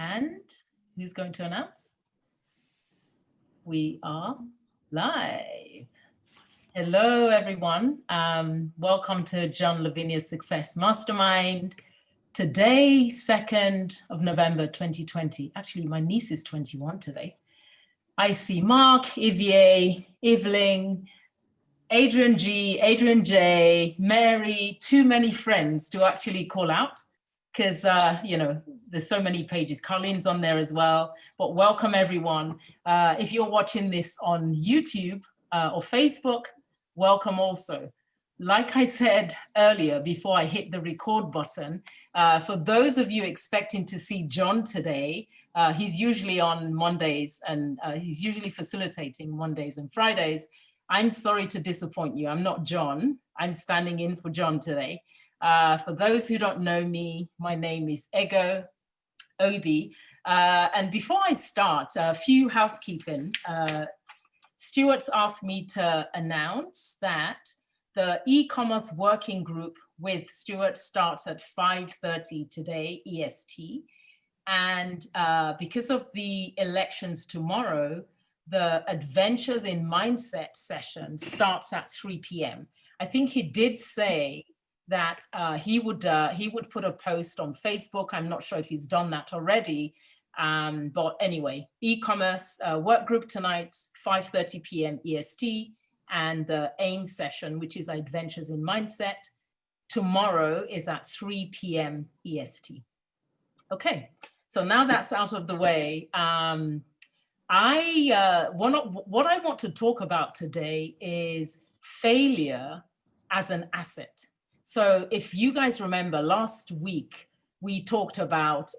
And who's going to announce? We are live. Hello, everyone. Welcome to John Lavenia's Success Mastermind. Today, 2nd of November, 2020. Actually, my niece is 21 today. I see Mark, Ivier, Evelyn, Adrian G, Adrian J, Mary, too many friends to actually call out because, there's so many pages. Colleen's on there as well, but welcome everyone. If you're watching this on YouTube or Facebook, welcome also. Like I said earlier, before I hit the record button, for those of you expecting to see John today, he's usually on Mondays and he's usually facilitating Mondays and Fridays. I'm sorry to disappoint you. I'm not John. I'm standing in for John today. For those who don't know me, my name is Ego Obi. And before I start, a few housekeeping. Stuart's asked me to announce that the e-commerce working group with Stuart starts at 5:30 today, EST. And because of the elections tomorrow, the Adventures in Mindset session starts at 3 p.m. I think he did say that he would put a post on Facebook. I'm not sure if he's done that already. But anyway, e-commerce work group tonight, 5:30 p.m. EST, and the AIM session, which is Adventures in Mindset, tomorrow is at 3 p.m. EST. Okay, so now that's out of the way. What I want to talk about today is failure as an asset. So if you guys remember last week, we talked about,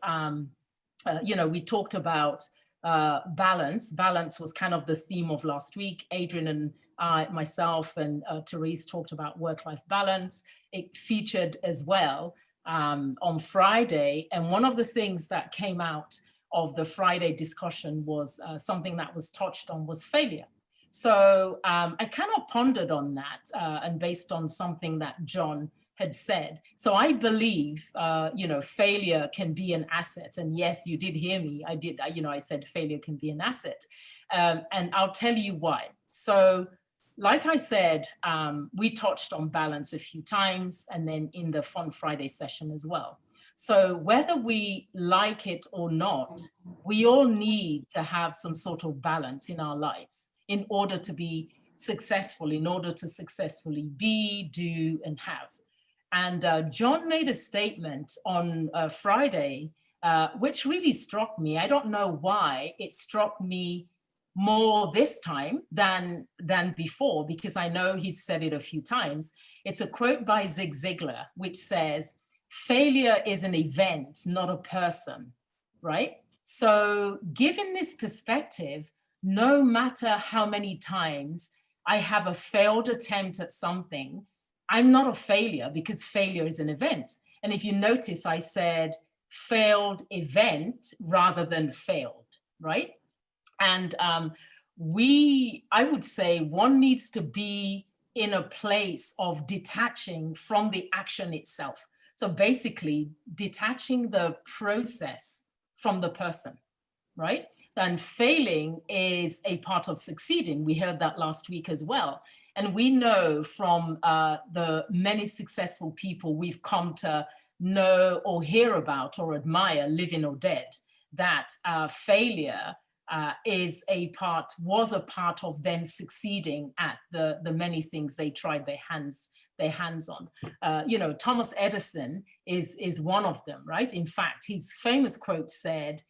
balance. Balance was kind of the theme of last week. Adrian and myself and Therese talked about work-life balance. It featured as well on Friday. And one of the things that came out of the Friday discussion was something that was touched on was failure. So I kind of pondered on that and based on something that John had said. So I believe, failure can be an asset. And yes, you did hear me. I said failure can be an asset. And I'll tell you why. So like I said, we touched on balance a few times and then in the Fun Friday session as well. So whether we like it or not, we all need to have some sort of balance in our lives in order to be successful, in order to successfully be, do, and have. And John made a statement on Friday, which really struck me. I don't know why it struck me more this time than before, because I know he'd said it a few times. It's a quote by Zig Ziglar, which says, failure is an event, not a person, right? So given this perspective, no matter how many times I have a failed attempt at something, I'm not a failure because failure is an event. And if you notice, I said failed event rather than failed, right? And I would say one needs to be in a place of detaching from the action itself. So basically detaching the process from the person, right? And failing is a part of succeeding. We heard that last week as well. And we know from the many successful people we've come to know or hear about or admire, living or dead, that failure was a part of them succeeding at the many things they tried their hands on. Thomas Edison is one of them, right? In fact, his famous quote said,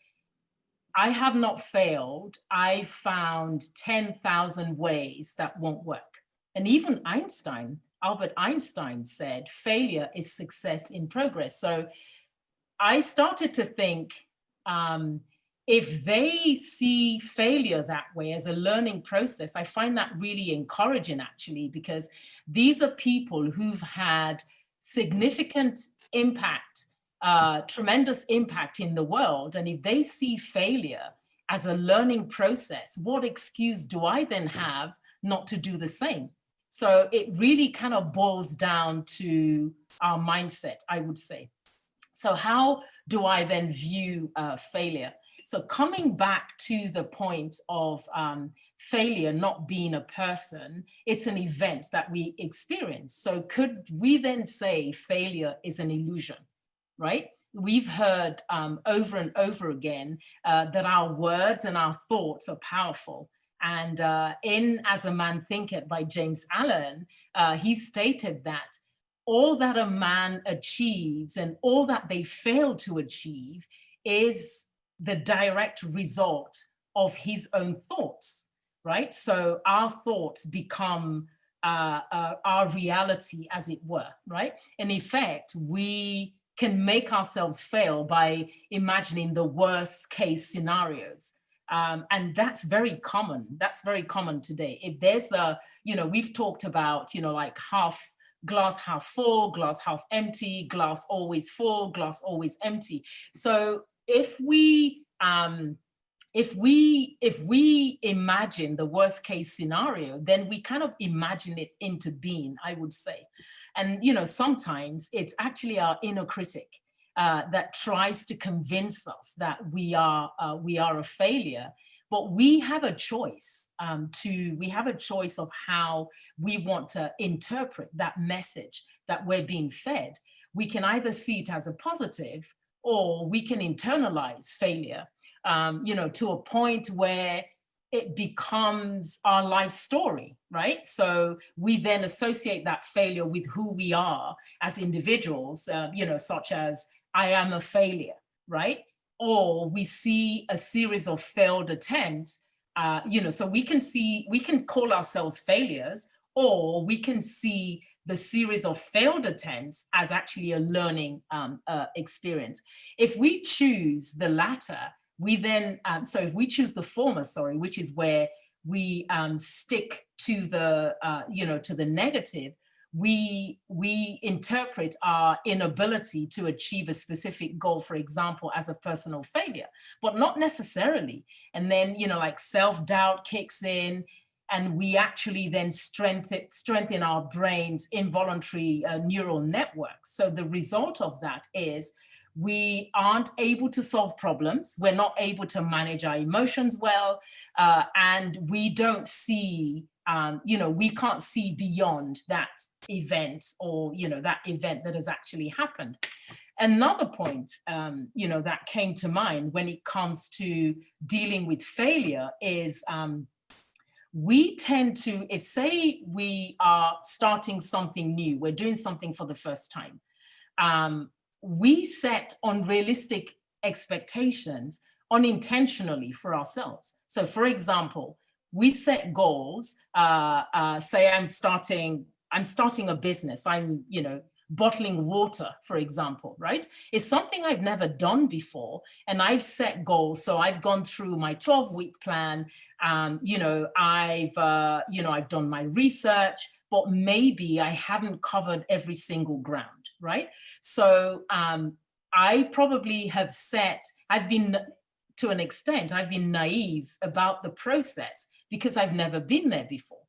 "I have not failed. I found 10,000 ways that won't work." And even Albert Einstein said, failure is success in progress. So I started to think, if they see failure that way as a learning process, I find that really encouraging actually, because these are people who've had significant impact, tremendous impact in the world. And if they see failure as a learning process, what excuse do I then have not to do the same? So it really kind of boils down to our mindset, I would say. So how do I then view failure? So coming back to the point of failure not being a person, it's an event that we experience. So could we then say failure is an illusion, right? We've heard over and over again that our words and our thoughts are powerful. And in As a Man Thinketh by James Allen, he stated that all that a man achieves and all that they fail to achieve is the direct result of his own thoughts, right? So our thoughts become our reality, as it were, right? In effect, we can make ourselves fail by imagining the worst case scenarios. And that's very common. That's very common today. If there's we've talked about, like glass half full, glass half empty, glass always full, glass always empty. So if we imagine the worst case scenario, then we kind of imagine it into being, I would say. And sometimes it's actually our inner critic that tries to convince us that we are a failure. But we have a choice of how we want to interpret that message that we're being fed. We can either see it as a positive, or we can internalize failure, to a point where it becomes our life story, right? So we then associate that failure with who we are as individuals, such as I am a failure, right? Or we see a series of failed attempts, so we can call ourselves failures, or we can see the series of failed attempts as actually a learning experience. If we choose the latter, we then, if we choose the former, which is where we stick to the negative, we interpret our inability to achieve a specific goal, for example, as a personal failure, but not necessarily. And then, like self-doubt kicks in, and we actually then strengthen our brain's involuntary neural networks. So the result of that is we aren't able to solve problems. We're not able to manage our emotions well. And we don't see, we can't see beyond that event, or, that event that has actually happened. Another point, that came to mind when it comes to dealing with failure is we tend to, if say we are starting something new, we're doing something for the first time, we set unrealistic expectations unintentionally for ourselves. So for example, we set goals, say I'm starting a business, I'm, bottling water, for example, right? It's something I've never done before. And I've set goals. So I've gone through my 12-week plan. I've done my research, but maybe I haven't covered every single ground, right? So I probably have to an extent, I've been naive about the process because I've never been there before.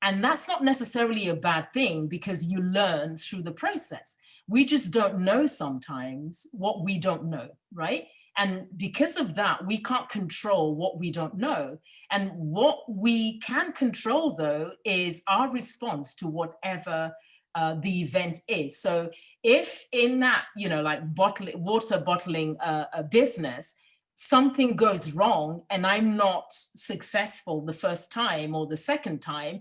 And that's not necessarily a bad thing, because you learn through the process. We just don't know sometimes what we don't know, right? And because of that, we can't control what we don't know. And what we can control, though, is our response to whatever the event is. So if in that, like water bottling a business, something goes wrong and I'm not successful the first time or the second time,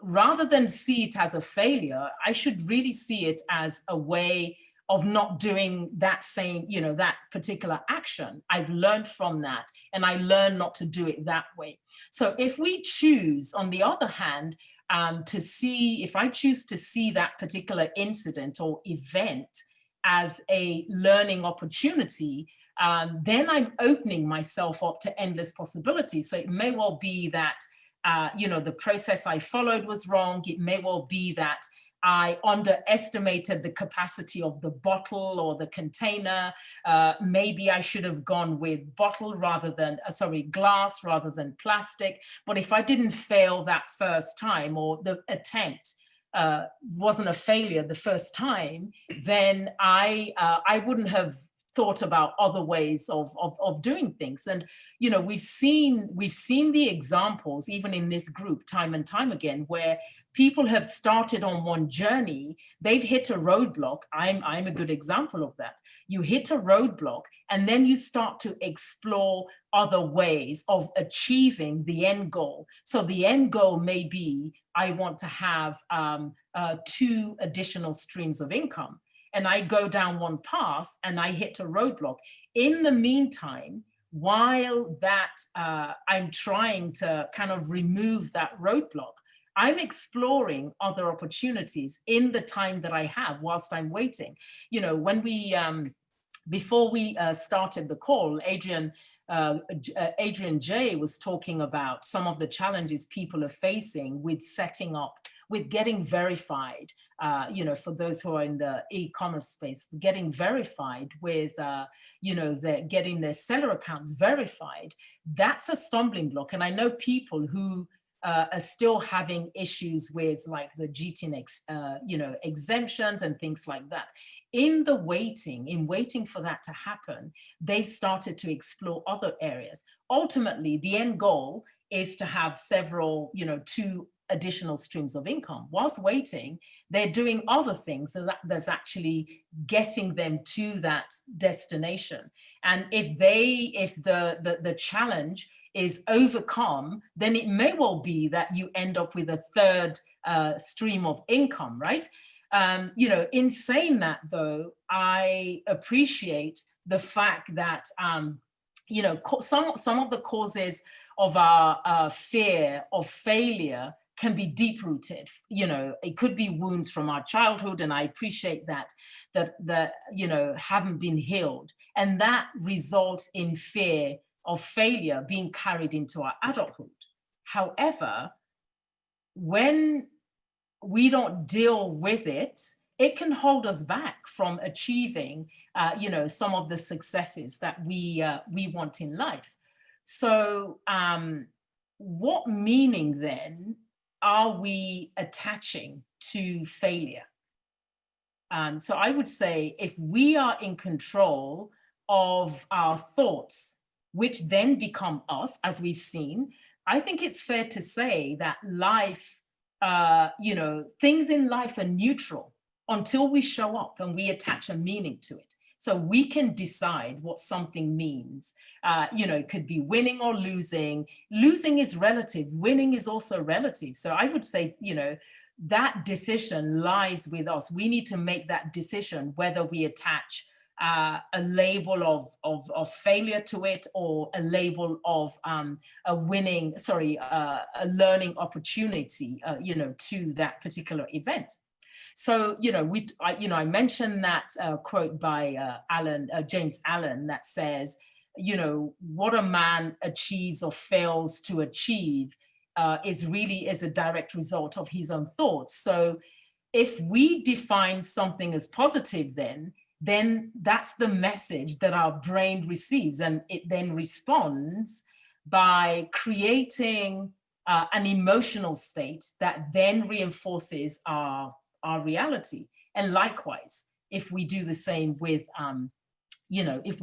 rather than see it as a failure, I should really see it as a way of not doing that same, that particular action. I've learned from that, and I learned not to do it that way. So if we choose, on the other hand, if I choose to see that particular incident or event as a learning opportunity, then I'm opening myself up to endless possibilities. So it may well be that the process I followed was wrong. It may well be that I underestimated the capacity of the bottle or the container. Maybe I should have gone with glass rather than plastic. But if I didn't fail that first time, or the attempt, wasn't a failure the first time, then I wouldn't have thought about other ways of doing things. And we've seen the examples even in this group time and time again, where people have started on one journey, they've hit a roadblock. I'm a good example of that. You hit a roadblock and then you start to explore other ways of achieving the end goal. So the end goal may be, I want to have 2 additional streams of income. And I go down one path and I hit a roadblock. In the meantime, while that I'm trying to kind of remove that roadblock, I'm exploring other opportunities in the time that I have whilst I'm waiting. When we, before we started the call, Adrian J was talking about some of the challenges people are facing with setting up, with getting verified, for those who are in the e-commerce space, getting verified with, getting their seller accounts verified. That's a stumbling block. And I know people who are still having issues with like the GTN, exemptions and things like that. In waiting for that to happen, they've started to explore other areas. Ultimately, the end goal is to have several, 2 additional streams of income. Whilst waiting, they're doing other things that's actually getting them to that destination. And if the challenge is overcome, then it may well be that you end up with a 3rd stream of income, right? In saying that though, I appreciate the fact that, some of the causes of our fear of failure can be deep rooted. It could be wounds from our childhood, and I appreciate that haven't been healed, and that results in fear of failure being carried into our adulthood. However, when we don't deal with it, it can hold us back from achieving, some of the successes that we want in life. So, what meaning then are we attaching to failure? So I would say if we are in control of our thoughts, which then become us, as we've seen, I think it's fair to say that life, things in life are neutral until we show up and we attach a meaning to it. So we can decide what something means. It could be winning or losing. Losing is relative. Winning is also relative. So I would say, that decision lies with us. We need to make that decision whether we attach a label of failure to it, or a label of a learning opportunity, to that particular event. So, I mentioned that quote by James Allen that says, what a man achieves or fails to achieve is a direct result of his own thoughts. So if we define something as positive, then that's the message that our brain receives, and it then responds by creating an emotional state that then reinforces our reality. And likewise, if we do the same with, if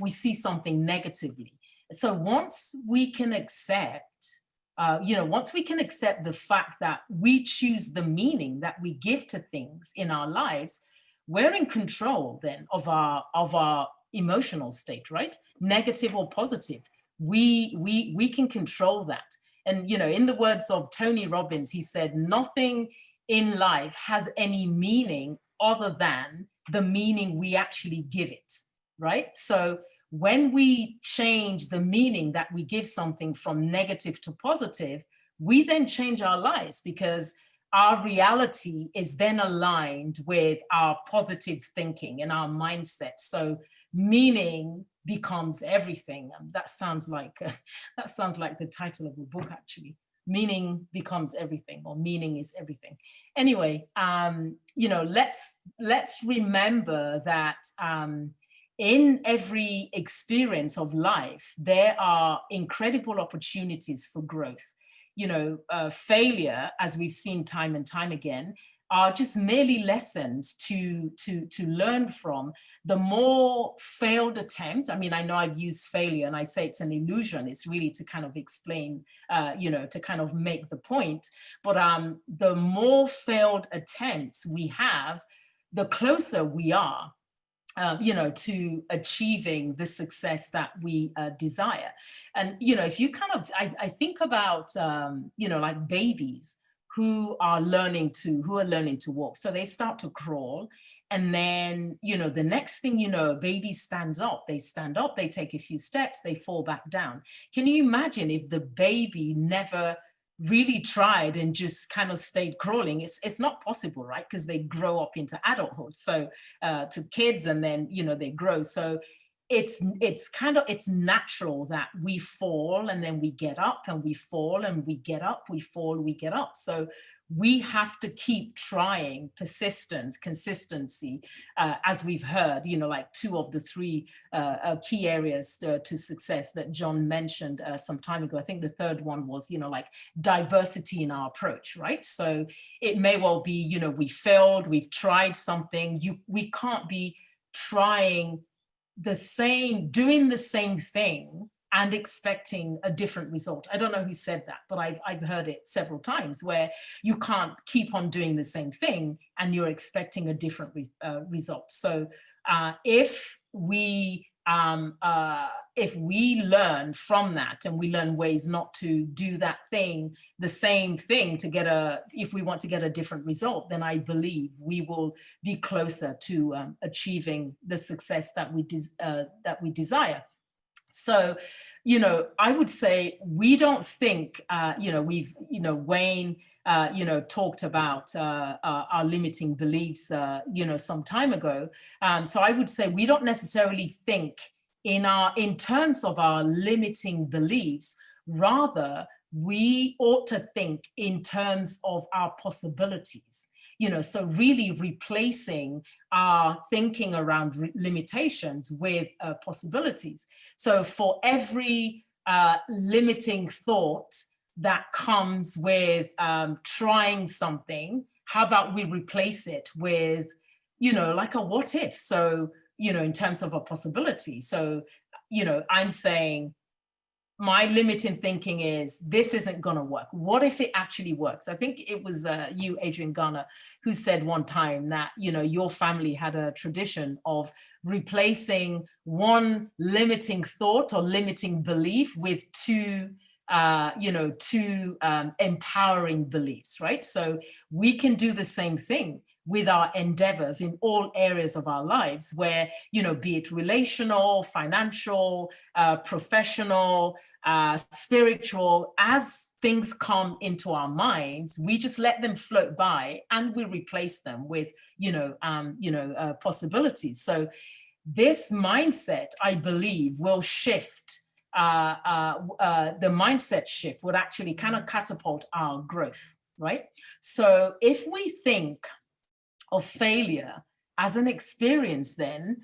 we see something negatively. So once we can accept, the fact that we choose the meaning that we give to things in our lives, we're in control then of our emotional state, right? Negative or positive. We can control that. And, in the words of Tony Robbins, he said, nothing in life has any meaning other than the meaning we actually give it, right? So when we change the meaning that we give something from negative to positive, we then change our lives, because our reality is then aligned with our positive thinking and our mindset. So meaning becomes everything. That sounds like the title of a book, actually. Meaning becomes everything, or meaning is everything. Anyway, let's remember that in every experience of life, there are incredible opportunities for growth. failure, as we've seen time and time again, are just merely lessons to learn from. The more failed attempt, I mean, I know I've used failure and I say it's an illusion. It's really to kind of explain, to kind of make the point. But the more failed attempts we have, the closer we are to achieving the success that we desire. And, if you kind of, I think about, like babies who are learning to walk. So they start to crawl. And then, the next thing baby stands up, they take a few steps, they fall back down. Can you imagine if the baby never really tried and just kind of stayed crawling? It's not possible, right? Because they grow up into adulthood, so to kids, and then they grow. So it's natural that we fall and then we get up, and we fall and we get up, we fall, we get up. So we have to keep trying. Persistence, consistency, as we've heard, like two of the three key areas to success that John mentioned some time ago. I think the third one was, like diversity in our approach, right? So it may well be, we failed, we've tried something. We can't be trying doing the same thing and expecting a different result. I don't know who said that, but I've heard it several times, where you can't keep on doing the same thing and you're expecting a different result. So if we learn from that, and we learn ways not to do the same thing if we want to get a different result, then I believe we will be closer to achieving the success that we desire. So, I would say we don't think, Wayne, talked about our limiting beliefs, some time ago. So I would say we don't necessarily think in terms of our limiting beliefs. Rather, we ought to think in terms of our possibilities. So really replacing our thinking around limitations with possibilities. So for every limiting thought that comes with trying something, how about we replace it with, like a what if? So, in terms of a possibility. So, I'm saying, my limiting thinking is, this isn't going to work. What if it actually works? I think it was you, Adrian Garner, who said one time that, your family had a tradition of replacing one limiting thought or limiting belief with two empowering beliefs, right? So we can do the same thing with our endeavors in all areas of our lives, where, be it relational, financial, professional, spiritual. As things come into our minds, we just let them float by and we replace them with, possibilities. So this mindset, I believe, will shift. The mindset shift would actually kind of catapult our growth, right? So if we think of failure as an experience, then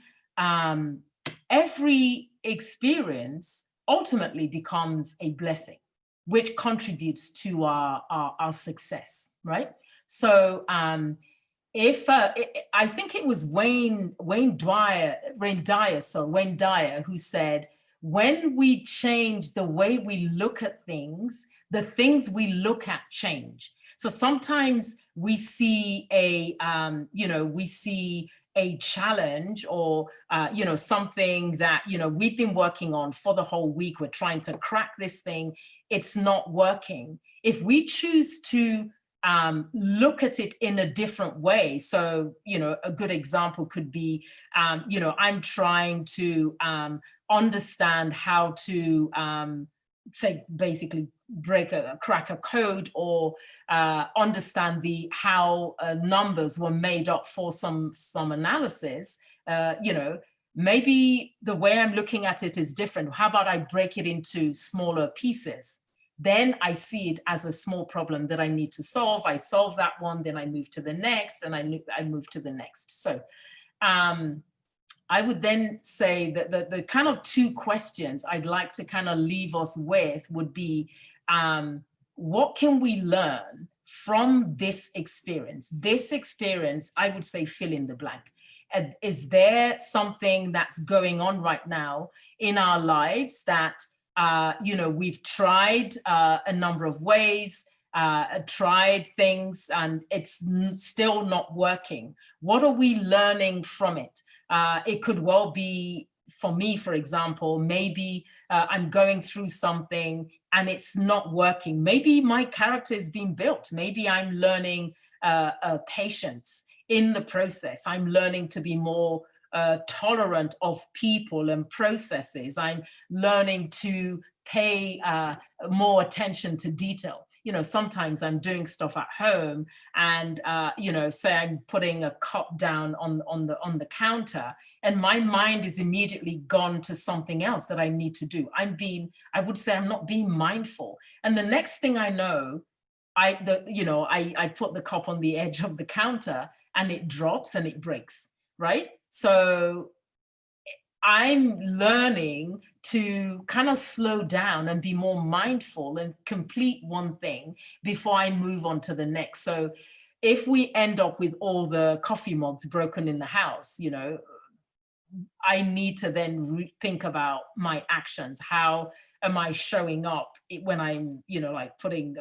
every experience ultimately becomes a blessing, which contributes to our success, right? So I think it was Wayne Dyer who said, when we change the way we look at things, the things we look at change. So sometimes we see a challenge, or something that we've been working on for the whole week. We're trying to crack this thing. It's not working. If we choose to look at it in a different way. So, a good example could be, I'm trying to understand how to say, basically crack a code, or understand how numbers were made up for some analysis. Maybe the way I'm looking at it is different. How about I break it into smaller pieces? Then I see it as a small problem that I need to solve. I solve that one, then I move to the next, and I move to the next. So I would then say that the kind of two questions I'd like to kind of leave us with would be, what can we learn from this experience? This experience, I would say, fill in the blank. Is there something that's going on right now in our lives that, we've tried a number of ways, tried things, and it's still not working? What are we learning from it? It could well be, for me, for example, maybe I'm going through something and it's not working. Maybe my character is being built. Maybe I'm learning patience in the process. I'm learning to be more tolerant of people and processes. I'm learning to pay more attention to detail. Sometimes I'm doing stuff at home and, say I'm putting a cup down on the counter, and my mind is immediately gone to something else that I need to do. I would say I'm not being mindful. And the next thing I know, I put the cup on the edge of the counter and it drops and it breaks, right? So I'm learning to kind of slow down and be more mindful and complete one thing before I move on to the next. So if we end up with all the coffee mugs broken in the house, I need to then think about my actions. How am I showing up when I'm, like putting,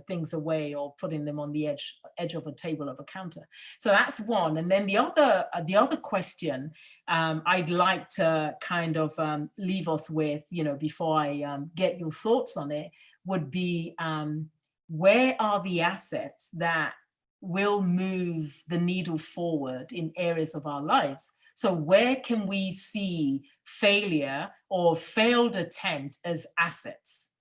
things away or putting them on the edge of a table of a counter? So that's one. And then the other question I'd like to kind of leave us with, before I get your thoughts on it, would be where are the assets that will move the needle forward in areas of our lives? So where can we see failure or failed attempt as assets?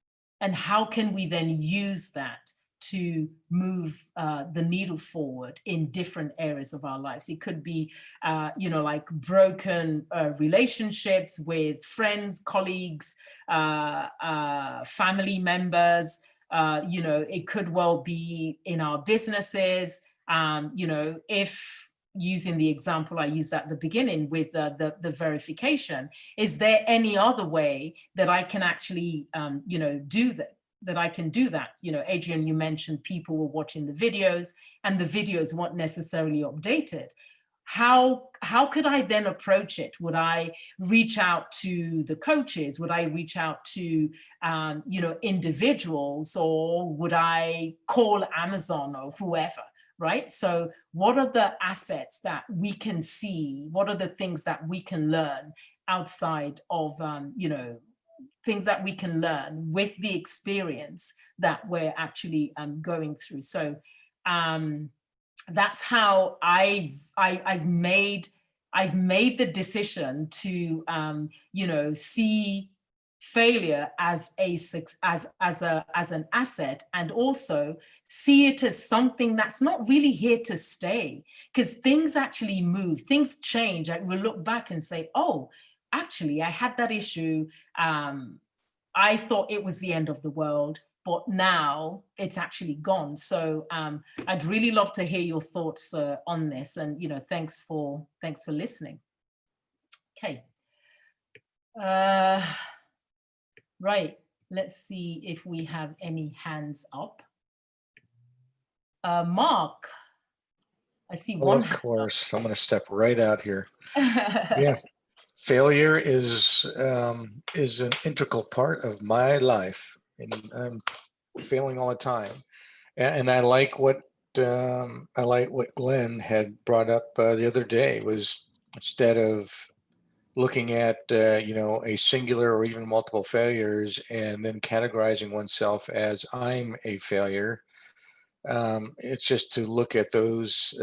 And how can we then use that to move the needle forward in different areas of our lives? It could be, like broken relationships with friends, colleagues, family members. It could well be in our businesses. If using the example I used at the beginning with the verification, is there any other way that I can actually, do that I can do that? Adrian, you mentioned people were watching the videos and the videos weren't necessarily updated. How could I then approach it? Would I reach out to the coaches? Would I reach out to, individuals, or would I call Amazon or whoever? Right? So what are the assets that we can see? What are the things that we can learn outside of, things that we can learn with the experience that we're actually going through? So that's how I've made the decision to, see failure as an asset, and also see it as something that's not really here to stay, because things actually move, things change. I will look back and say, oh, actually I had that issue, I thought it was the end of the world, but now it's actually gone. So I'd really love to hear your thoughts on this, and thanks for listening. Okay. Right, let's see if we have any hands up. Mark, I see one. Of course, I'm going to step right out here. Yeah, failure is an integral part of my life, and I'm failing all the time. And I like what Glen had brought up the other day, was instead of looking at a singular or even multiple failures and then categorizing oneself as I'm a failure. It's just to look at those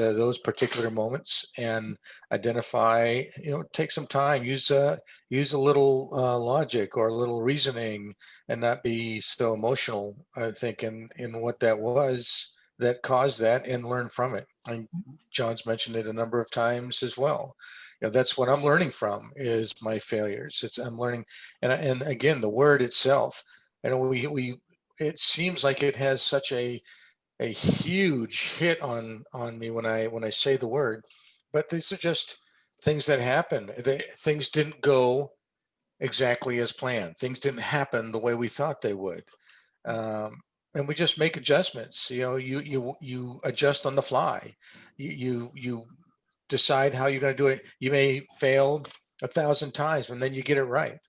particular moments and identify, take some time, use a little logic or a little reasoning, and not be so emotional, I think, in what that was that caused that, and learn from it. And John's mentioned it a number of times as well. That's what I'm learning from, is my failures. I'm learning, and again, the word itself, it seems like it has such a huge hit on me when I say the word, but these are just things that happen. Things didn't go exactly as planned. Things didn't happen the way we thought they would. we just make adjustments. You adjust on the fly. You decide how you're going to do it. You may fail 1,000 times, and then you get it right.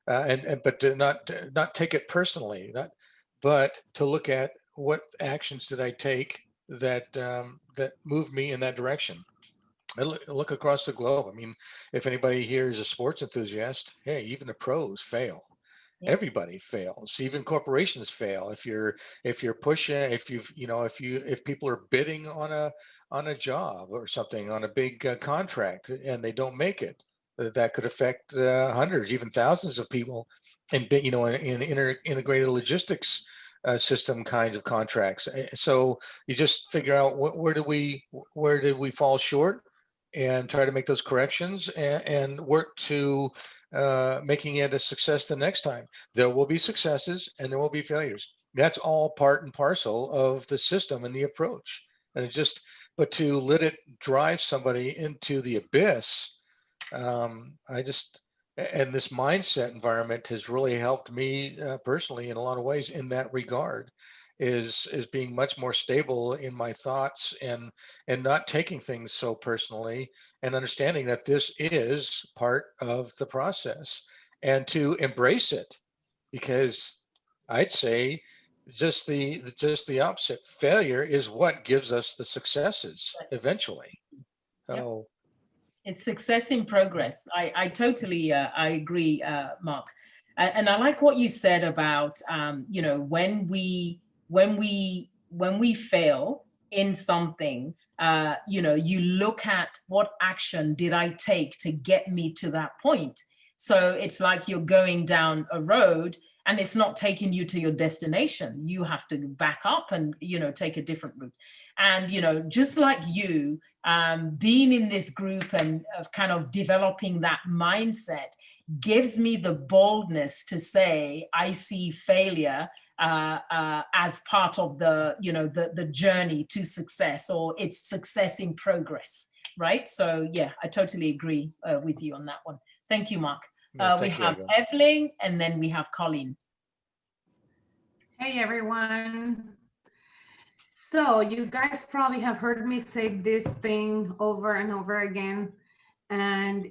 But to not take it personally, but to look at what actions did I take that moved me in that direction. I look across the globe. I mean, if anybody here is a sports enthusiast, hey, even the pros fail. Yeah. Everybody fails. Even corporations fail. If you're pushing, if people are bidding on a job or something, on a big contract, and they don't make it, that could affect hundreds, even thousands of people in integrated logistics system kinds of contracts. So you just figure out where did we fall short, and try to make those corrections, and work to making it a success the next time. There will be successes and there will be failures. That's all part and parcel of the system and the approach. And but to let it drive somebody into the abyss, and this mindset environment has really helped me personally in a lot of ways in that regard, is being much more stable in my thoughts, and not taking things so personally, and understanding that this is part of the process, and to embrace it, because I'd say just the opposite. Failure is what gives us the successes eventually. Yep. So It's success in progress. I totally I agree, Mark. And I like what you said about when we fail in something, you look at what action did I take to get me to that point. So it's like you're going down a road and it's not taking you to your destination. You have to back up and take a different route. And just like you, being in this group and of kind of developing that mindset gives me the boldness to say I see failure as part of the journey to success, or it's success in progress, right? So yeah, I totally agree with you on that one. Thank you, Mark. We have Evelyn, and then we have Colleen. Hey everyone. So you guys probably have heard me say this thing over and over again. And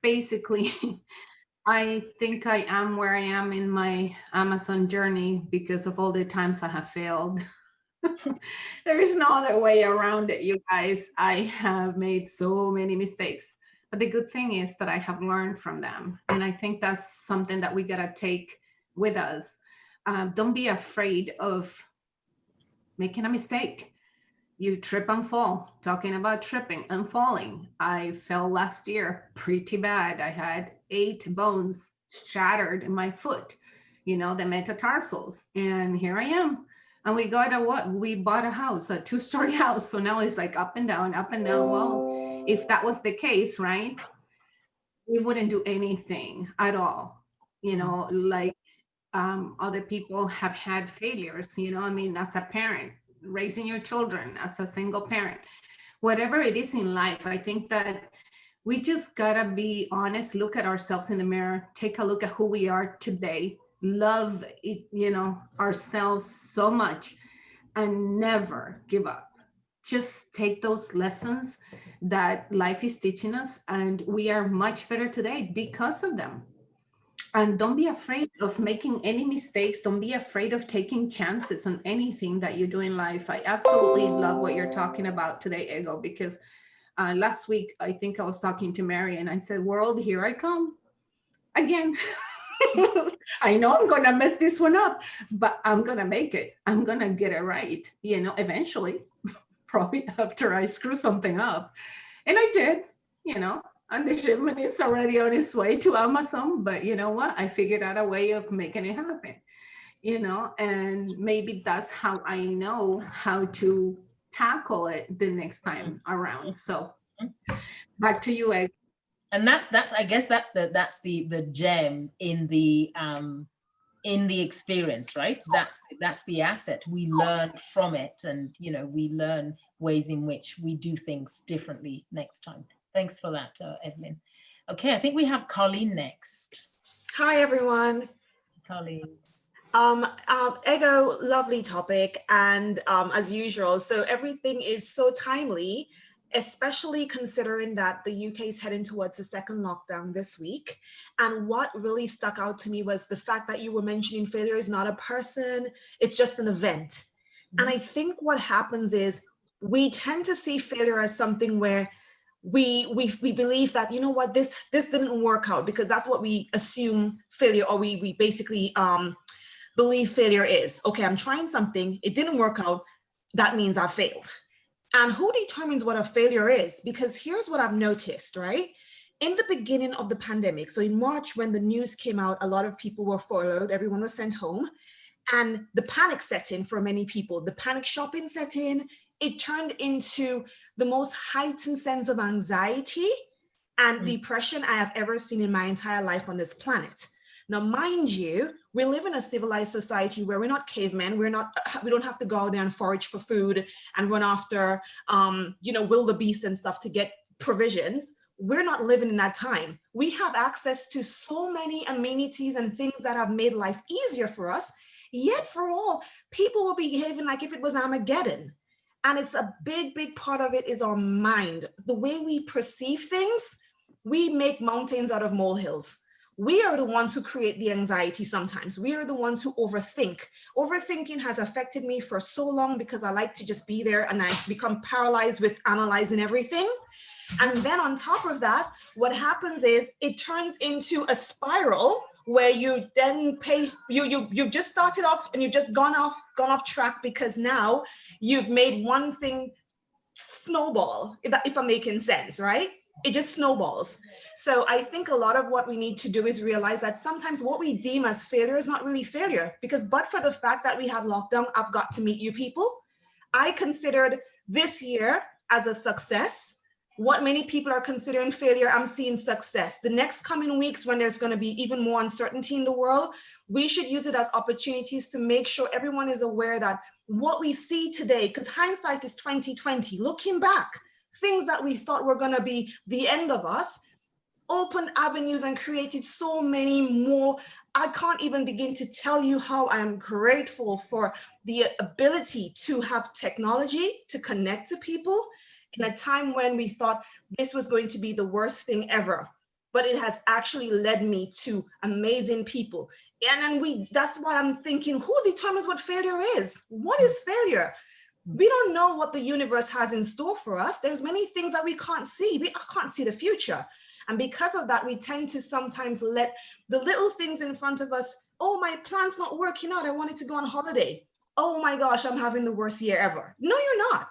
basically, I think I am where I am in my Amazon journey because of all the times I have failed. There is no other way around it, you guys. I have made so many mistakes. But the good thing is that I have learned from them. And I think that's something that we gotta take with us. Don't be afraid of making a mistake. You trip and fall. Talking about tripping and falling. I fell last year pretty bad. I had 8 bones shattered in my foot, the metatarsals. And here I am. And we bought a house, a 2-story house. So now it's like up and down, up and down. Well, if that was the case, right, we wouldn't do anything at all. Like other people have had failures, as a parent, raising your children, as a single parent, whatever it is in life. I think that we just gotta be honest, look at ourselves in the mirror, take a look at who we are today, love it, ourselves so much, and never give up. Just take those lessons that life is teaching us, and we are much better today because of them. And don't be afraid of making any mistakes. Don't be afraid of taking chances on anything that you do in life. I absolutely love what you're talking about today, Ego, because last week, I think I was talking to Mary and I said, world, here I come again. I know I'm going to mess this one up, but I'm going to make it. I'm going to get it right, eventually, probably after I screw something up. And I did, and the shipment is already on its way to Amazon. But you know what? I figured out a way of making it happen, and maybe that's how I know how to tackle it the next time around. So back to you, Egg. And that's I guess that's the gem in the experience, right? That's the asset. We learn from it, and we learn ways in which we do things differently next time. Thanks for that, Evelyn. Okay, I think we have Colleen next. Hi, everyone. Colleen. Ego, lovely topic, and as usual, so everything is so timely, especially considering that the UK is heading towards the second lockdown this week. And what really stuck out to me was the fact that you were mentioning failure is not a person, it's just an event. Mm-hmm. And I think what happens is we tend to see failure as something where we believe that, you know what, this didn't work out, because that's what we assume failure, or we basically believe failure is. Okay, I'm trying something, it didn't work out, that means I failed. And who determines what a failure is? Because here's what I've noticed, right? In the beginning of the pandemic, so in March, when the news came out, a lot of people were furloughed, everyone was sent home, and the panic set in for many people. The panic shopping set in. It turned into the most heightened sense of anxiety and depression I have ever seen in my entire life on this planet. Now, mind you, we live in a civilized society where we're not cavemen. We don't have to go out there and forage for food and run after, wildebeest and stuff to get provisions. We're not living in that time. We have access to so many amenities and things that have made life easier for us. Yet for all, people will be behaving like if it was Armageddon. And it's a big, big part of it is our mind. The way we perceive things, we make mountains out of molehills. We are the ones who create the anxiety sometimes. We are the ones who overthink. Overthinking has affected me for so long because I like to just be there, and I become paralyzed with analyzing everything. And then on top of that, what happens is it turns into a spiral where you then you've just started off and you've just gone off track, because now you've made one thing snowball, if I'm making sense, right? It just snowballs. So I think a lot of what we need to do is realize that sometimes what we deem as failure is not really failure, because but for the fact that we have lockdown, I've got to meet you people. I considered this year as a success. What many people are considering failure, I'm seeing success. The next coming weeks, when there's going to be even more uncertainty in the world, we should use it as opportunities to make sure everyone is aware that what we see today, because hindsight is 2020, looking back, things that we thought were going to be the end of us, opened avenues and created so many more. I can't even begin to tell you how I'm grateful for the ability to have technology to connect to people in a time when we thought this was going to be the worst thing ever. But it has actually led me to amazing people. And then that's why I'm thinking, who determines what failure is? What is failure? We don't know what the universe has in store for us. There's many things that we can't see. I can't see the future. And because of that, we tend to sometimes let the little things in front of us, oh, my plan's not working out, I wanted to go on holiday. Oh my gosh, I'm having the worst year ever. No, you're not.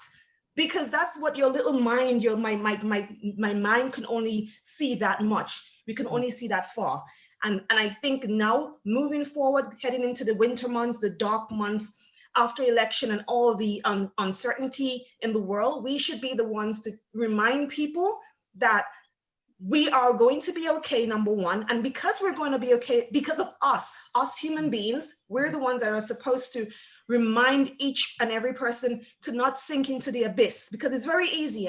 Because that's what your little mind, my mind can only see that much. We can only see that far. And I think now, moving forward, heading into the winter months, the dark months, after election and all the uncertainty in the world, we should be the ones to remind people that we are going to be okay, number one. And because we're going to be okay, because of us human beings, we're the ones that are supposed to remind each and every person to not sink into the abyss, because it's very easy,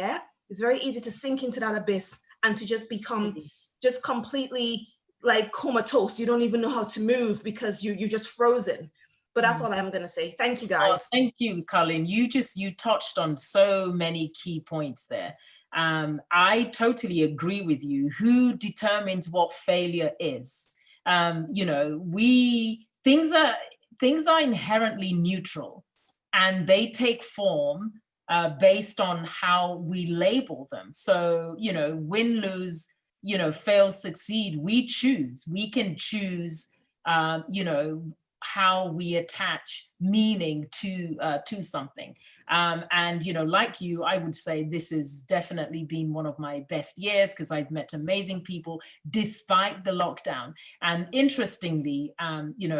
It's very easy to sink into that abyss and to just become just completely like comatose. You don't even know how to move because you're just frozen. But that's all I'm going to say. Thank you, guys. Thank you, Colin. You touched on so many key points there. I totally agree with you. Who determines what failure is? Things are inherently neutral, and they take form based on how we label them. So, win, lose, fail, succeed, we choose. We can choose, how we attach meaning to something. And, like you, I would say this has definitely been one of my best years, because I've met amazing people despite the lockdown. And interestingly,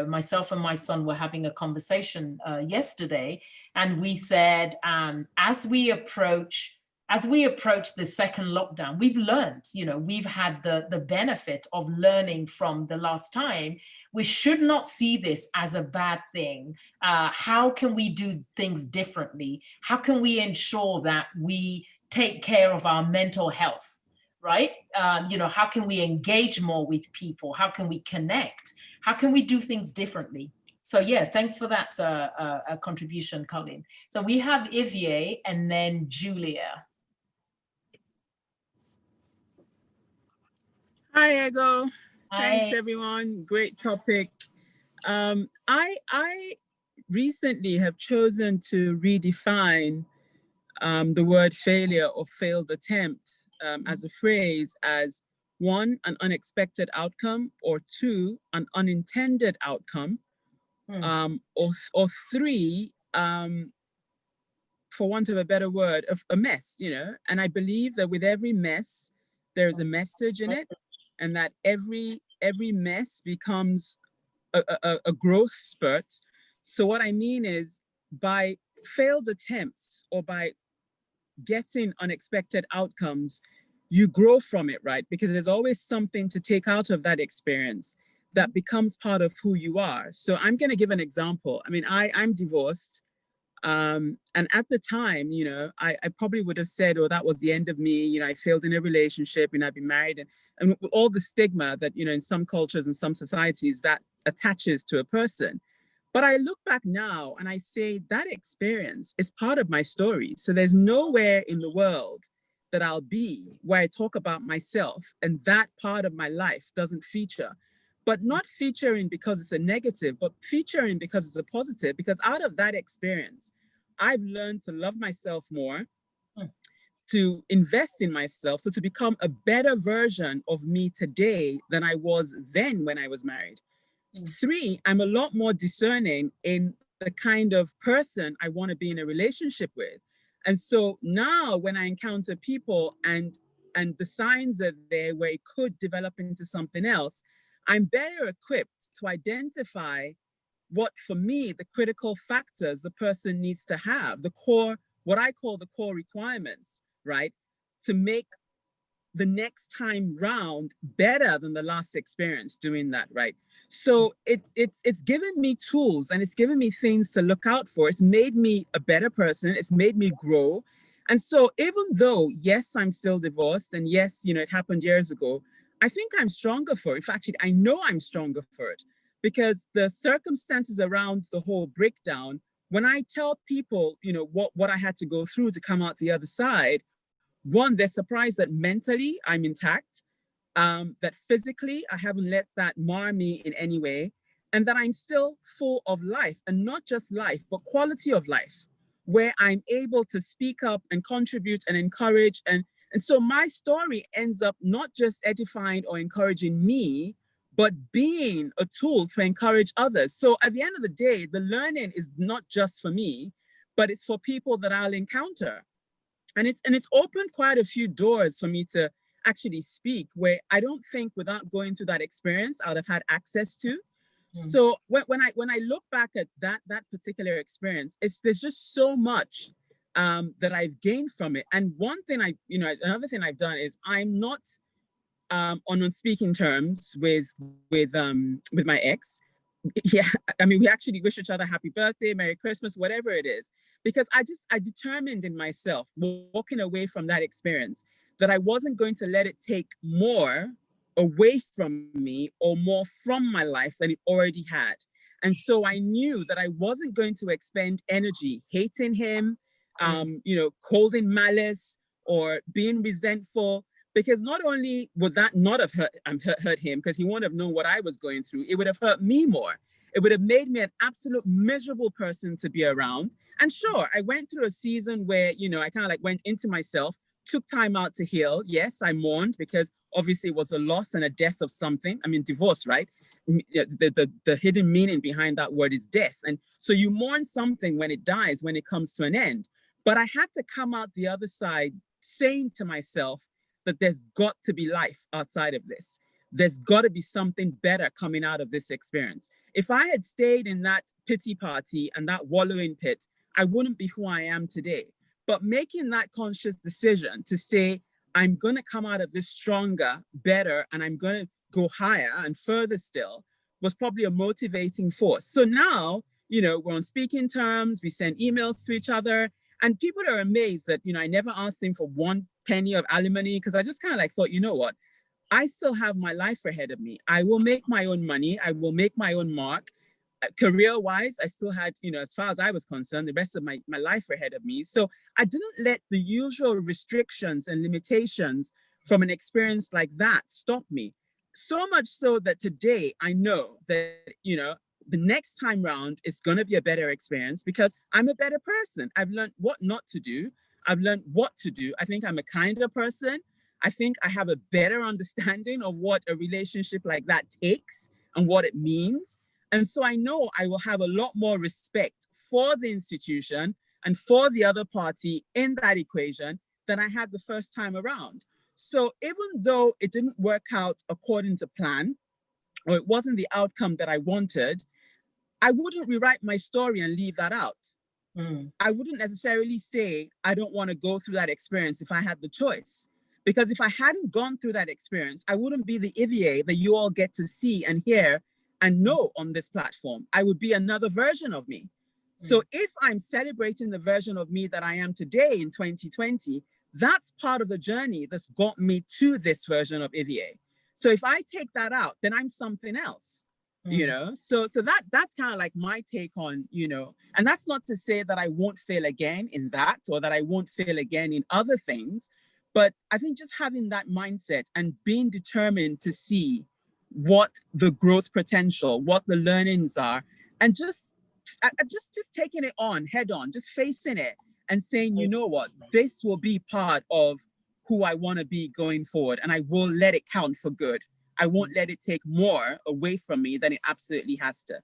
myself and my son were having a conversation yesterday, and we said, as we approach the second lockdown, we've learned, we've had the benefit of learning from the last time. We should not see this as a bad thing. How can we do things differently? How can we ensure that we take care of our mental health, right? How can we engage more with people? How can we connect? How can we do things differently? So yeah, thanks for that contribution, Colin. So we have Ivier and then Julia. Hi, Ego. Thanks, Hi. everyone. Great topic. I recently have chosen to redefine the word failure or failed attempt as a phrase as 1, an unexpected outcome, or 2, an unintended outcome, or 3, for want of a better word, a mess, you know. And I believe that with every mess, there's a message in it, and that every mess becomes a growth spurt. So what I mean is, by failed attempts or by getting unexpected outcomes, you grow from it, right? Because there's always something to take out of that experience that becomes part of who you are. So I'm going to give an example. I mean, I'm divorced. And at the time, you know, I probably would have said, oh, that was the end of me. You know, I failed in a relationship and I've been married, and all the stigma that, you know, in some cultures and some societies that attaches to a person. But I look back now and I say that experience is part of my story. So there's nowhere in the world that I'll be where I talk about myself and that part of my life doesn't feature. But not featuring because it's a negative, but featuring because it's a positive, because out of that experience, I've learned to love myself more, to invest in myself, so to become a better version of me today than I was then when I was married. 3, I'm a lot more discerning in the kind of person I want to be in a relationship with. And so now when I encounter people and the signs are there where it could develop into something else, I'm better equipped to identify what, for me, the critical factors the person needs to have, the core, what I call the core requirements, right? To make the next time round better than the last experience doing that, right? So it's given me tools and it's given me things to look out for. It's made me a better person. It's made me grow. And so even though, yes, I'm still divorced, and yes, you know, it happened years ago, I think I'm stronger for it. In fact, I know I'm stronger for it, because the circumstances around the whole breakdown, when I tell people, you know, what I had to go through to come out the other side, 1, they're surprised that mentally I'm intact, that physically I haven't let that mar me in any way, and that I'm still full of life, and not just life, but quality of life, where I'm able to speak up and contribute and encourage. And so my story ends up not just edifying or encouraging me, but being a tool to encourage others. So at the end of the day, the learning is not just for me, but it's for people that I'll encounter. And it's opened quite a few doors for me to actually speak, where I don't think without going through that experience, I would have had access to. So when I look back at that particular experience, there's just so much that I've gained from it. And one thing another thing I've done is I'm not on speaking terms with my ex. Yeah, I mean, we actually wish each other happy birthday, Merry Christmas, whatever it is, because I determined in myself, walking away from that experience, that I wasn't going to let it take more away from me or more from my life than it already had. And so I knew that I wasn't going to expend energy hating him, you know, holding malice or being resentful, because not only would that not have hurt him, because he wouldn't have known what I was going through, it would have hurt me more. It would have made me an absolute miserable person to be around. And sure, I went through a season where, you know, I kind of like went into myself, took time out to heal. Yes, I mourned, because obviously it was a loss and a death of something. I mean, divorce, right? The hidden meaning behind that word is death. And so you mourn something when it dies, when it comes to an end. But I had to come out the other side saying to myself that there's got to be life outside of this. There's got to be something better coming out of this experience. If I had stayed in that pity party and that wallowing pit, I wouldn't be who I am today. But making that conscious decision to say, I'm going to come out of this stronger, better, and I'm going to go higher and further still, was probably a motivating force. So now, you know, we're on speaking terms, we send emails to each other, and people are amazed that, you know, I never asked him for 1 penny of alimony, because I just kind of like thought, you know what, I still have my life ahead of me. I will make my own money. I will make my own mark. career-wise, I still had, as far as I was concerned, the rest of my life ahead of me. So I didn't let the usual restrictions and limitations from an experience like that stop me. So much so that today I know that, the next time round is going to be a better experience because I'm a better person. I've learned what not to do. I've learned what to do. I think I'm a kinder person. I think I have a better understanding of what a relationship like that takes and what it means. And so I know I will have a lot more respect for the institution and for the other party in that equation than I had the first time around. So even though it didn't work out according to plan, or it wasn't the outcome that I wanted, I wouldn't rewrite my story and leave that out. I wouldn't necessarily say I don't want to go through that experience if I had the choice. Because if I hadn't gone through that experience, I wouldn't be the Ivie that you all get to see and hear and know on this platform. I would be another version of me. So if I'm celebrating the version of me that I am today in 2020, that's part of the journey that's got me to this version of Ivie. So if I take that out, then I'm something else. So that's kind of like my take on, and that's not to say that I won't fail again in that, or that I won't fail again in other things, but I think just having that mindset and being determined to see what the growth potential, what the learnings are, and just taking it on head on, just facing it and saying, you know what, this will be part of who I want to be going forward, and I will let it count for good. I won't let it take more away from me than it absolutely has to.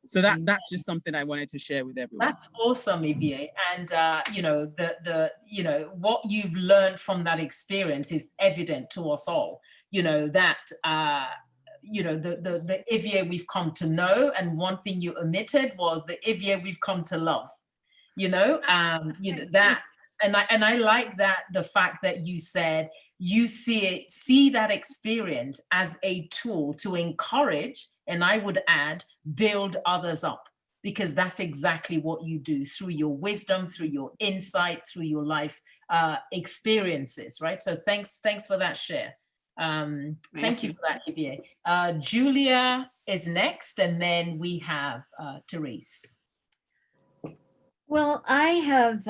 So that's just something I wanted to share with everyone. That's awesome, Ivie. And what you've learned from that experience is evident to us all. The Ivie we've come to know, and one thing you omitted was the Ivie we've come to love. That, and I like that, the fact that you said you see that experience as a tool to encourage, and I would add, build others up, because that's exactly what you do through your wisdom, through your insight, through your life experiences, right? So thanks for that share. Thank you for that, Ivie. Julia is next, and then we have Therese. Well, I have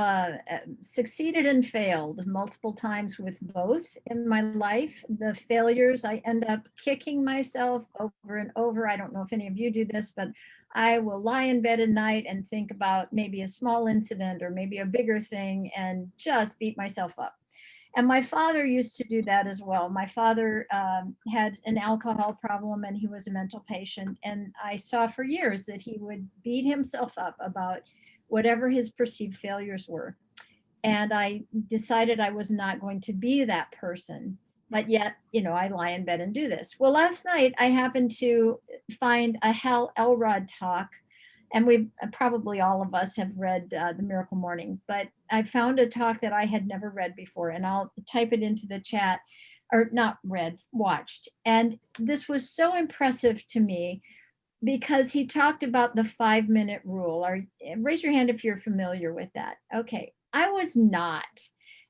succeeded and failed multiple times with both in my life. The failures, I end up kicking myself over and over. I don't know if any of you do this, but I will lie in bed at night and think about maybe a small incident or maybe a bigger thing and just beat myself up. And my father used to do that as well. My father had an alcohol problem, and he was a mental patient. And I saw for years that he would beat himself up about whatever his perceived failures were. And I decided I was not going to be that person. But yet, I lie in bed and do this. Well, last night I happened to find a Hal Elrod talk, and we've probably all of us have read The Miracle Morning, but I found a talk that I had never read before, and I'll type it into the chat, or not read, watched. And this was so impressive to me, because he talked about the 5-minute rule. Raise your hand if you're familiar with that. Okay, I was not.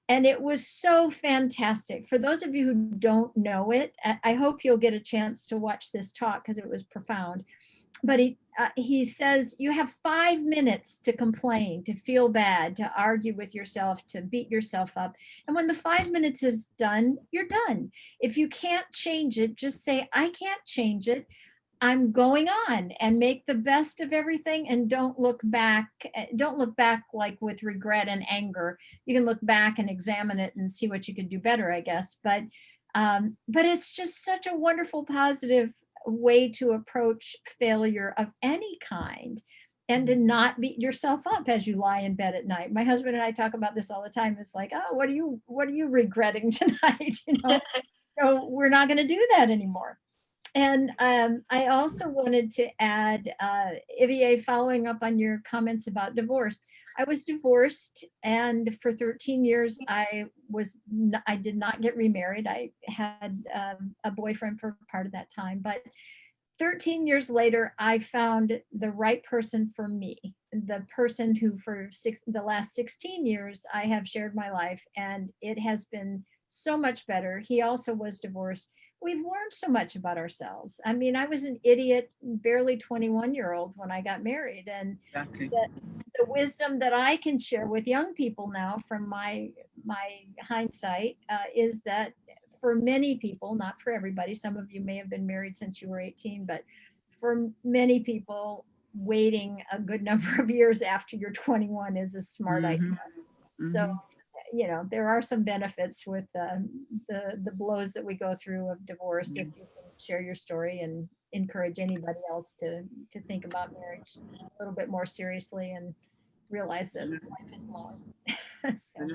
And it was so fantastic. For those of you who don't know it, I hope you'll get a chance to watch this talk, because it was profound. But he says you have 5 minutes to complain, to feel bad, to argue with yourself, to beat yourself up. And when the 5 minutes is done, you're done. If you can't change it, just say, I can't change it. I'm going on, and make the best of everything, and don't look back. Don't look back like with regret and anger. You can look back and examine it and see what you could do better, I guess. But it's just such a wonderful, positive way to approach failure of any kind, and to not beat yourself up as you lie in bed at night. My husband and I talk about this all the time. It's like, oh, what are you regretting tonight? So we're not going to do that anymore. And I also wanted to add, Ivie, following up on your comments about divorce. I was divorced, and for 13 years, I did not get remarried. I had a boyfriend for part of that time, but 13 years later, I found the right person for me, the person who for the last 16 years, I have shared my life, and it has been so much better. He also was divorced. we've learned so much about ourselves. I mean, I was an idiot, barely 21-year-old when I got married, and Exactly. the wisdom that I can share with young people now from my hindsight is that for many people, not for everybody, some of you may have been married since you were 18, but for many people, waiting a good number of years after you're 21 is a smart idea. So, you know, there are some benefits with the blows that we go through of divorce. If you can share your story and encourage anybody else to think about marriage a little bit more seriously and realize that life is long. So,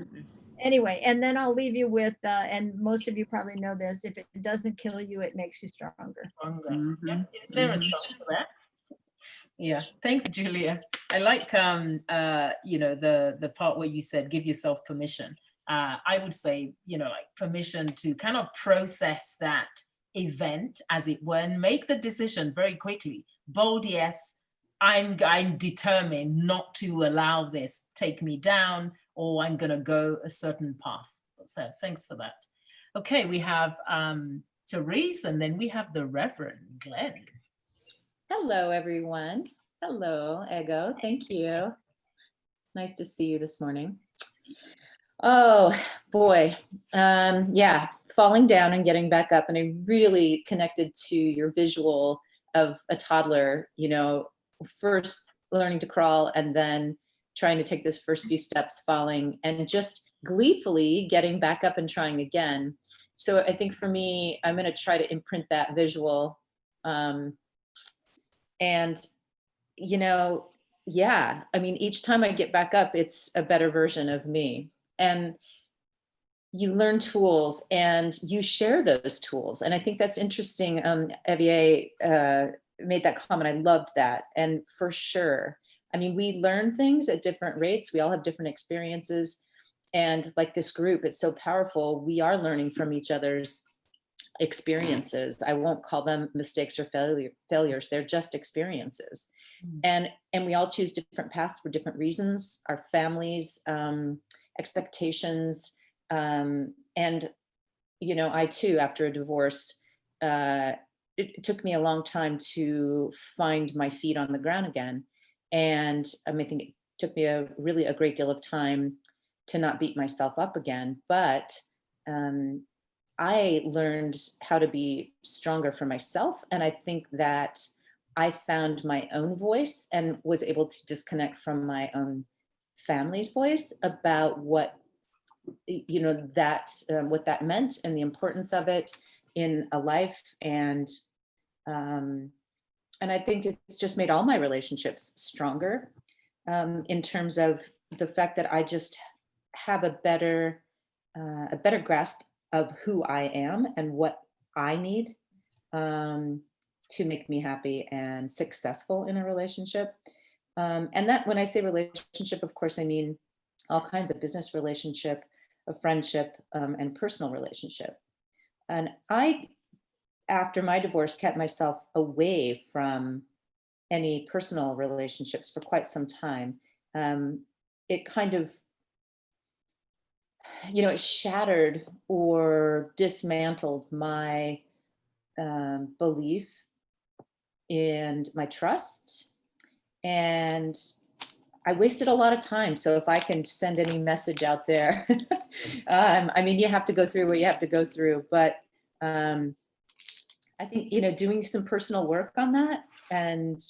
anyway, and then I'll leave you with, and most of you probably know this, if it doesn't kill you, it makes you stronger. Yeah, there is something to that. Yeah, thanks, Julia. I like, you know, the part where you said, give yourself permission. I would say, you know, like permission to kind of process that event as it were and make the decision very quickly. Bold yes, I'm determined not to allow this take me down, or I'm going to go a certain path. So thanks for that. Okay, we have Therese, and then we have the Reverend Glen. Hello, everyone. Hello, Ego. Thank you. Nice to see you this morning. Oh, boy. Yeah, falling down and getting back up. And I really connected to your visual of a toddler, you know, first learning to crawl and then trying to take those first few steps, falling, and just gleefully getting back up and trying again. So I think for me, I'm going to try to imprint that visual. And, you know, yeah, I mean, each time I get back up, it's a better version of me. And you learn tools and you share those tools. And I think that's interesting. Evier made that comment. I loved that. And for sure, I mean, we learn things at different rates. We all have different experiences. And like this group, it's so powerful. We are learning from each other's experiences. I won't call them mistakes or failures. They're just experiences. And we all choose different paths for different reasons, our families, expectations. And, you know, I too, after a divorce, it took me a long time to find my feet on the ground again. And I think it took me a great deal of time to not beat myself up again. But I learned how to be stronger for myself. And I think that I found my own voice and was able to disconnect from my own family's voice about what, you know, that what that meant and the importance of it in a life. And I think it's just made all my relationships stronger in terms of the fact that I just have a better grasp of who I am and what I need to make me happy and successful in a relationship. And that when I say relationship, of course, I mean all kinds of business relationship, a friendship, and personal relationship. And I, after my divorce, kept myself away from any personal relationships for quite some time. It kind of, you know, it shattered or dismantled my belief and my trust. And I wasted a lot of time. So if I can send any message out there, I mean, you have to go through what you have to go through. But I think, you know, doing some personal work on that and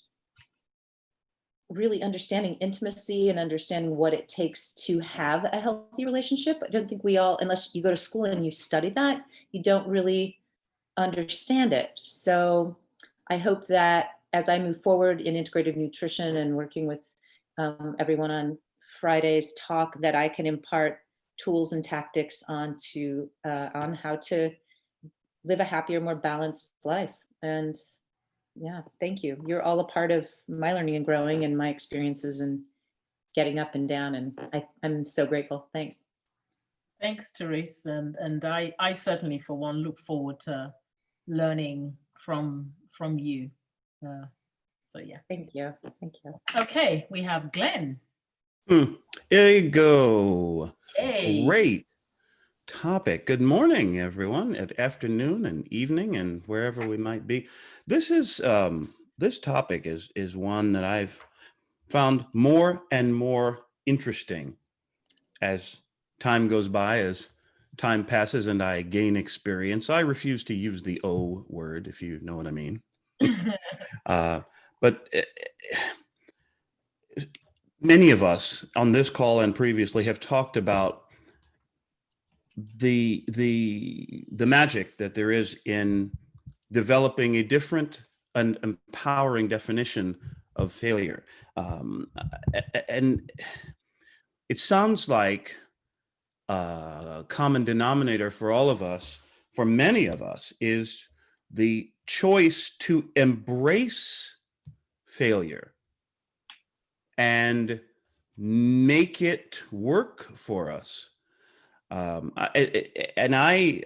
really understanding intimacy and understanding what it takes to have a healthy relationship. I don't think we all, unless you go to school and you study that, you don't really understand it. So I hope that as I move forward in integrative nutrition and working with everyone on Friday's talk, that I can impart tools and tactics on how to live a happier, more balanced life. And yeah, thank you. You're all a part of my learning and growing and my experiences and getting up and down. And I'm so grateful. Thanks. Thanks, Therese. And I certainly, for one, look forward to learning from you. So yeah. Thank you. Thank you. Okay, we have Glen. There you go. Hey. Great. topic. Good morning, everyone, at afternoon and evening and wherever we might be. This is this topic is one that I've found more and more interesting as time goes by, as time passes and I gain experience. I refuse to use the O word, if you know what I mean. But many of us on this call and previously have talked about the magic that there is in developing a different and empowering definition of failure. And it sounds like a common denominator for all of us, for many of us, is the choice to embrace failure and make it work for us. And I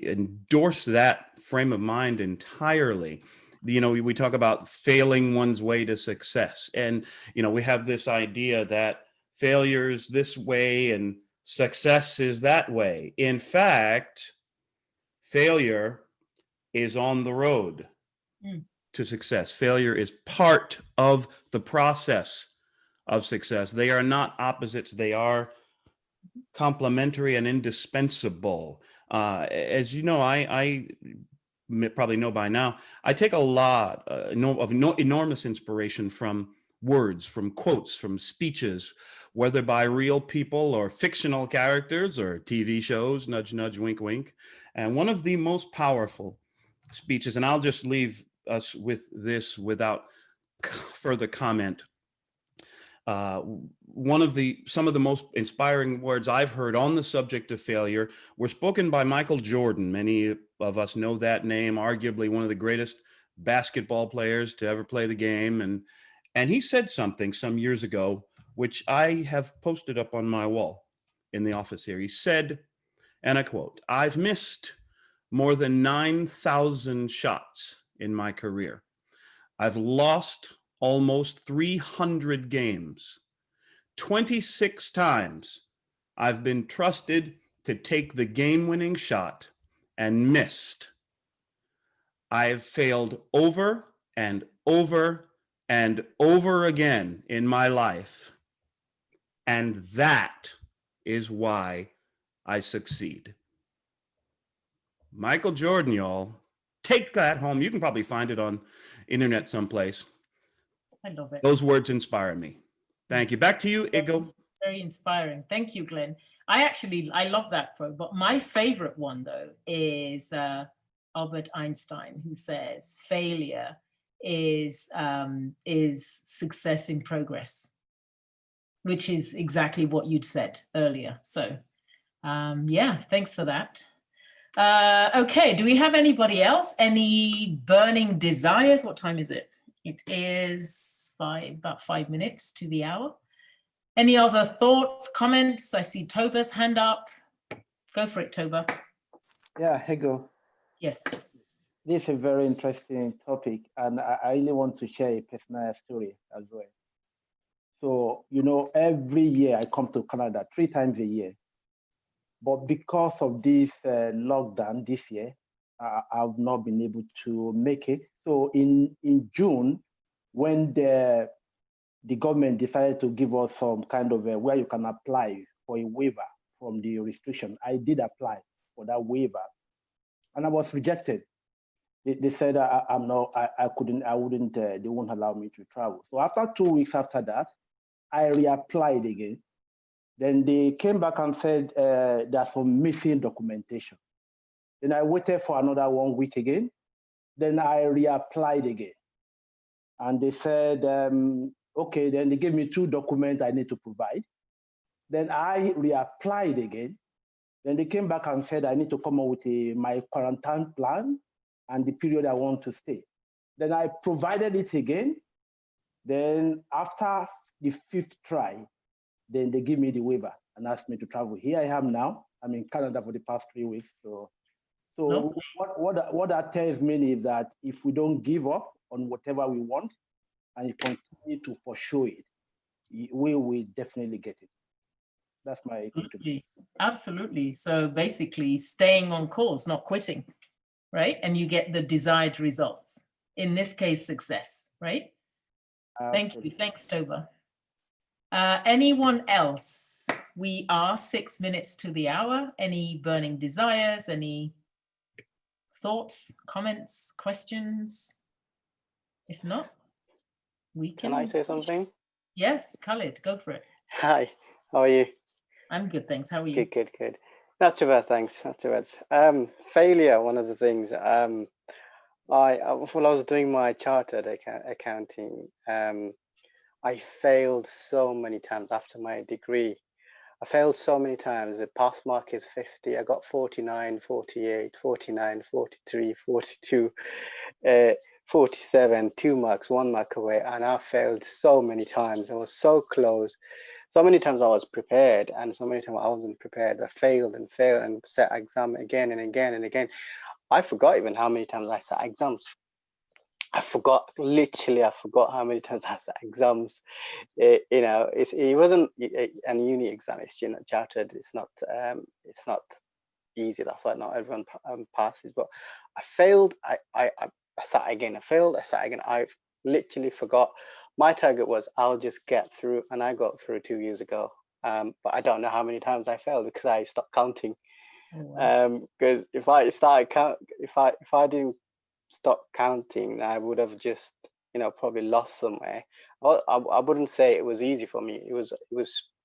endorse that frame of mind entirely. You know, we talk about failing one's way to success, and you know, we have this idea that failure is this way and success is that way. In fact, failure is on the road to success. Failure is part of the process of success. They are not opposites. They are complementary and indispensable. As you know, I probably know by now, I take a lot of enormous inspiration from words, from quotes, from speeches, whether by real people or fictional characters or TV shows, nudge, nudge, wink, wink. And one of the most powerful speeches, and I'll just leave us with this without further comment. Some of the most inspiring words I've heard on the subject of failure were spoken by Michael Jordan. Many of us know that name, arguably one of the greatest basketball players to ever play the game. And he said something some years ago, which I have posted up on my wall in the office here. He said, and I quote, "I've missed more than 9,000 shots in my career. I've lost almost 300 games. 26 times I've been trusted to take the game-winning shot and missed. I've failed over and over and over again in my life. And that is why I succeed." Michael Jordan, y'all. Take that home. You can probably find it on internet someplace. I love it. Those words inspire me. Thank you. Back to you, Igo. Very inspiring. Thank you, Glenn. I love that quote, but my favorite one though is Albert Einstein, who says failure is success in progress, which is exactly what you'd said earlier. So yeah, thanks for that. Okay, do we have anybody else? Any burning desires? What time is it? It is about 5 minutes to the hour. Any other thoughts, comments? I see Toba's hand up. Go for it, Toba. Yeah, Hego. Yes. This is a very interesting topic, and I really want to share a personal story as well. So, you know, every year I come to Canada 3 times a year. But because of this lockdown this year, I've not been able to make it. So in June, when the government decided to give us some kind of where you can apply for a waiver from the restriction, I did apply for that waiver, and I was rejected. They said I wouldn't, they won't allow me to travel. So after 2 weeks after that, I reapplied again. Then they came back and said there's some missing documentation. Then I waited for another 1 week again. Then I reapplied again. And they said, okay, then they gave me 2 documents I need to provide. Then I reapplied again. Then they came back and said I need to come up with my quarantine plan and the period I want to stay. Then I provided it again. Then after the 5th try, then they give me the waiver and ask me to travel. Here I am now. I'm in Canada for the past 3 weeks. So what that tells me is that if we don't give up on whatever we want and you continue to pursue it, we will definitely get it. That's my Absolutely. Absolutely. So basically staying on course, not quitting, right? And you get the desired results. In this case, success, right? Thank you. Thanks, Toba. Anyone else? We are 6 minutes to the hour. Any burning desires? Any thoughts, comments, questions? If not, we can. Can I say something? Yes, Khalid, go for it. Hi, how are you? I'm good, thanks. How are you? Good. Not too bad, thanks. Not too bad. Failure, one of the things. While I was doing my chartered accounting, I failed so many times after my degree. I failed so many times. The pass mark is 50. I got 49, 48, 49, 43, 42, 47, 2 marks, 1 mark away. And I failed so many times. I was so close. So many times I was prepared, and so many times I wasn't prepared. I failed and sat exam again and again and again. I forgot even how many times I sat exams. I forgot how many times I sat exams. It wasn't an uni exam. It's chartered. It's not easy. That's why not everyone passes. But I failed. I sat again. I failed. I sat again. I literally forgot. My target was I'll just get through, and I got through 2 years ago. But I don't know how many times I failed because I stopped counting. Because if I didn't stop counting, I would have just probably lost somewhere. I wouldn't say it was easy for me. It was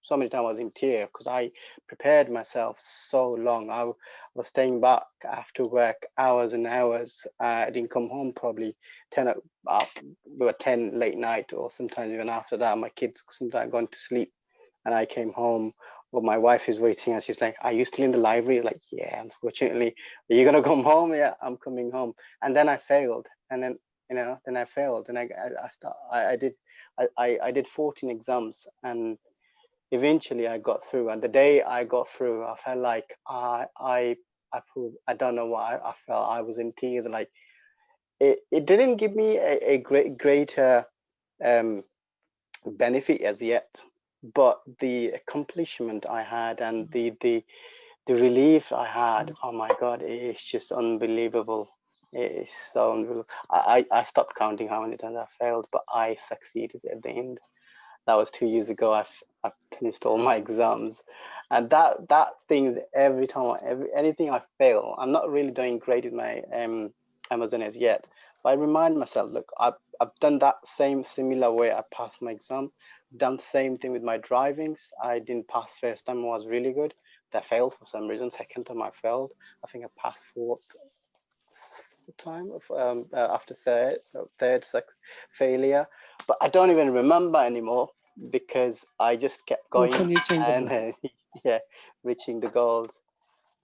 so many times I was in tears because I prepared myself so long. I was staying back after work hours and hours. I didn't come home probably 10 late night, or sometimes even after that. My kids sometimes gone to sleep, and I came home. Well, my wife is waiting, and she's like, "Are you still in the library?" Like, yeah, unfortunately. Are you gonna come home? Yeah, I'm coming home. And then I failed, and then I failed, and I did 14 exams, and eventually I got through. And the day I got through, I felt like I proved. I don't know why I felt. I was in tears. Like it didn't give me a greater benefit as yet, but the accomplishment I had and the relief I had, oh my God, it's just unbelievable. It's so unbelievable. I stopped counting how many times I failed, but I succeeded at the end. That was 2 years ago. I finished all my exams, and that things every time anything I fail, I'm not really doing great with my Amazon as yet, but I remind myself, look, I've done that similar way. I passed my exam. Done the same thing with my drivings. I didn't pass first time. I was really good. I failed for some reason. Second time I failed. I think I passed fourth time after third failure, but I don't even remember anymore because I just kept going and reaching the goals.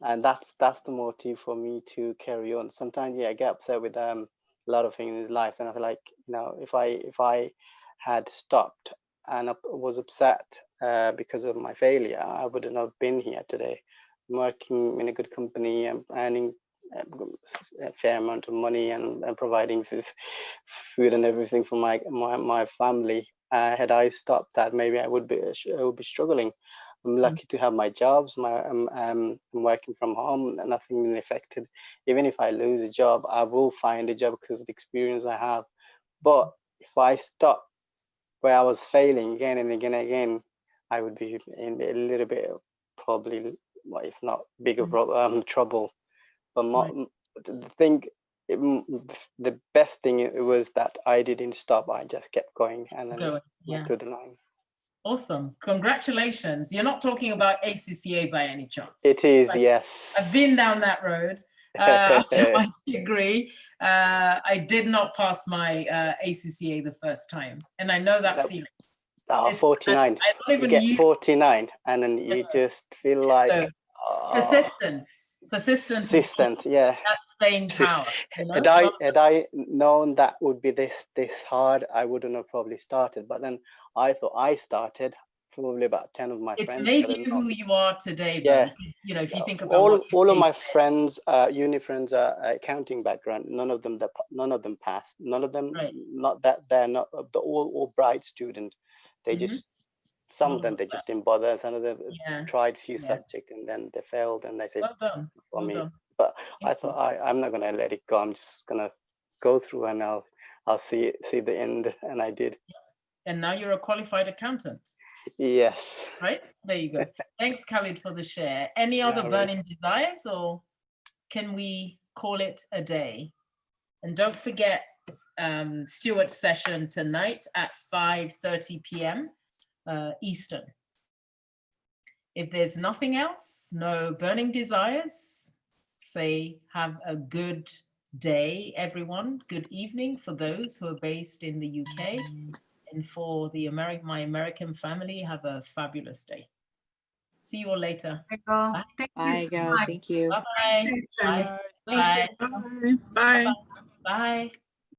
And that's the motive for me to carry on. Sometimes I get upset with a lot of things in his life, and I feel like if I had stopped and I was upset because of my failure, I wouldn't have been here today. I'm working in a good company and earning a fair amount of money and providing food and everything for my family. Had I stopped that, maybe I would be struggling. I'm lucky to have my jobs. I'm working from home, nothing really affected. Even if I lose a job, I will find a job because of the experience I have. But if I stop where I was failing again and again, I would be in a little bit of probably, if not bigger trouble. But the best thing it was that I didn't stop. I just kept going and then went to the line. Awesome. Congratulations. You're not talking about ACCA by any chance? It is, yes. I've been down that road. After my degree, I did not pass my ACCA the first time. And I know that feeling. 49. You get 49 and then you just feel like... Persistence. Yeah. That's staying power. Had I known that would be this hard, I wouldn't have probably started. But then I thought I started. Probably about 10 of my friends. It's made you who you are today. Yeah. If you think about all of my friends, uni friends, are accounting background. None of them passed. None of them, not that they're not all bright students. They just some of them they just didn't bother. Some of them Yeah. tried few Yeah. subjects and then they failed, and they said, Well done. for Well me. done. But I Thank thought I'm not gonna let it go. I'm just gonna go through, and I'll see the end, and I did. And now you're a qualified accountant. Yes. Right? There you go. Thanks, Khalid, for the share. Any other Yeah, burning desires, or can we call it a day? And don't forget Stuart's session tonight at 5:30 p.m. Eastern. If there's nothing else, no burning desires, say have a good day, everyone. Good evening for those who are based in the UK. And for my American family, have a fabulous day. See you all later. Thank you Bye, so Go. much. Thank you. Bye-bye. Bye. Bye. Thank you. Bye. Bye. Bye.